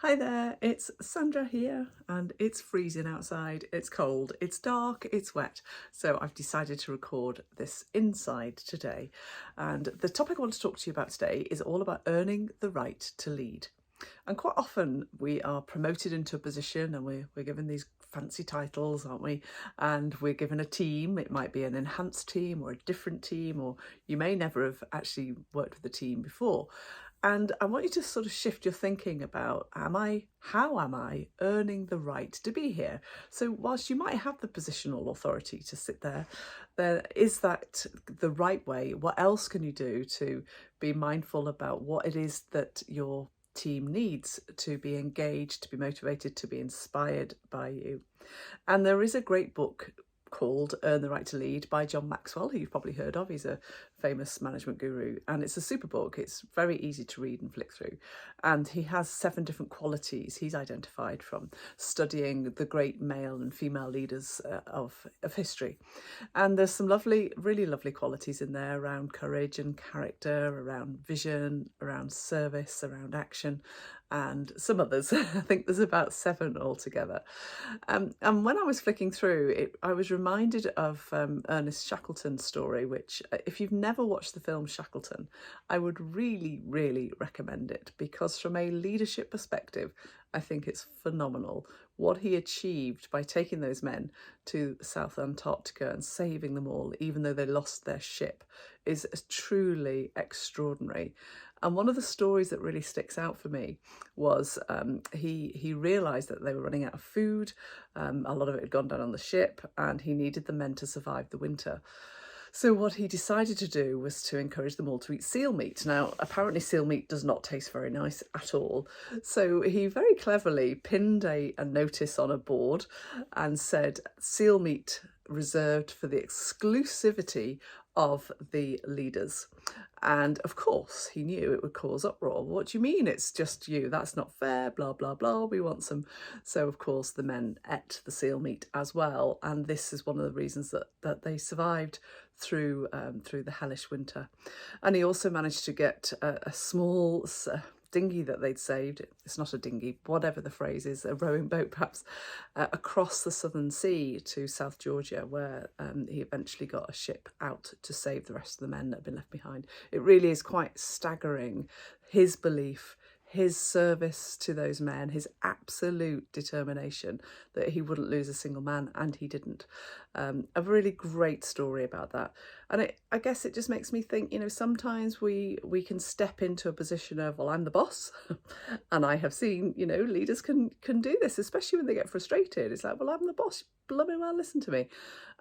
Hi there, it's Sandra here, and it's freezing outside, it's cold, it's dark, it's wet, so I've decided to record this inside today. And the topic I want to talk to you about today is all about earning the right to lead. And quite often we are promoted into a position and we're given these fancy titles, aren't we? And we're given a team. It might be an enhanced team or a different team, or you may never have actually worked with a team before. And I want you to sort of shift your thinking about how am I earning the right to be here? So whilst you might have the positional authority to sit there is that the right way? What else can you do to be mindful about what it is that your team needs to be engaged, to be motivated, to be inspired by you? And there is a great book called Earn the Right to Lead by John Maxwell, who you've probably heard of. He's a famous management guru, and it's a super book. It's very easy to read and flick through. And he has 7 different qualities he's identified from studying the great male and female leaders of history. And there's some really lovely qualities in there around courage and character, around vision, around service, around action, and some others. I think there's about 7 altogether. And when I was flicking through it, I was reminded of Ernest Shackleton's story, which, if you've never watched the film Shackleton, I would really recommend it, because from a leadership perspective, I think it's phenomenal what he achieved by taking those men to South Antarctica and saving them all, even though they lost their ship, is truly extraordinary. And one of the stories that really sticks out for me was he realised that they were running out of food. A lot of it had gone down on the ship, and he needed the men to survive the winter. So what he decided to do was to encourage them all to eat seal meat. Now, apparently seal meat does not taste very nice at all. So he very cleverly pinned a notice on a board and said, seal meat reserved for the exclusivity of the leaders. And of course, he knew it would cause uproar. What do you mean it's just you? That's not fair, blah, blah, blah. We want some. So, of course, the men ate the seal meat as well. And this is one of the reasons that they survived through the hellish winter. And he also managed to get a small dinghy that they'd saved. It's not a dinghy, whatever the phrase is, a rowing boat perhaps, across the Southern Sea to South Georgia, where he eventually got a ship out to save the rest of the men that had been left behind. It really is quite staggering, his belief, his service to those men, his absolute determination that he wouldn't lose a single man, and he didn't. A really great story about that. And I guess it just makes me think, sometimes we can step into a position of, well, I'm the boss. And I have seen, leaders can do this, especially when they get frustrated. It's like, well, I'm the boss, bloody well, listen to me.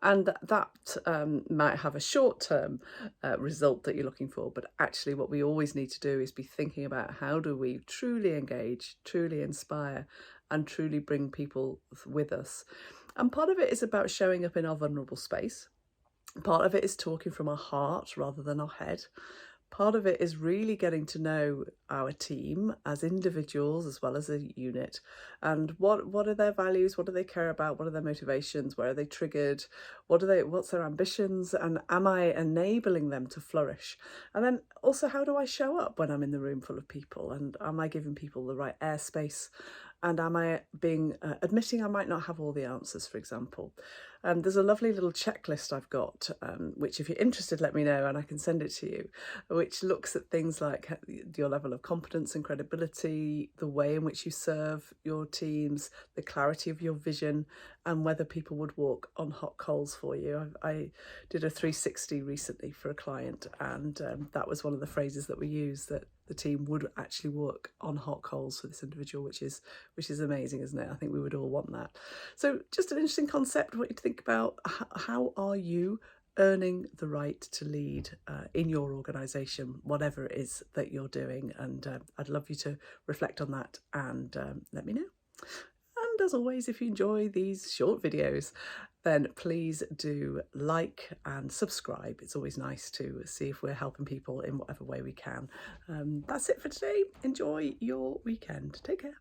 And that might have a short-term result that you're looking for, but actually what we always need to do is be thinking about how do we truly engage, truly inspire, and truly bring people with us. And part of it is about showing up in our vulnerable space. Part of it is talking from our heart rather than our head. Part of it is really getting to know our team as individuals as well as a unit, and what are their values, what do they care about, what are their motivations, where are they triggered, what's their ambitions, and am I enabling them to flourish? And then also, how do I show up when I'm in the room full of people, and am I giving people the right airspace, and am I admitting I might not have all the answers, for example. There's a lovely little checklist I've got, which if you're interested, let me know and I can send it to you, which looks at things like your level of competence and credibility, the way in which you serve your teams, the clarity of your vision, and whether people would walk on hot coals for you. I did a 360 recently for a client, and that was one of the phrases that we used, that the team would actually work on hot coals for this individual, which is amazing, isn't it? I think we would all want that. So just an interesting concept. I want you to think about, how are you earning the right to lead in your organisation, whatever it is that you're doing. And I'd love you to reflect on that and let me know. And as always, if you enjoy these short videos, then please do like and subscribe. It's always nice to see if we're helping people in whatever way we can. That's it for today. Enjoy your weekend. Take care.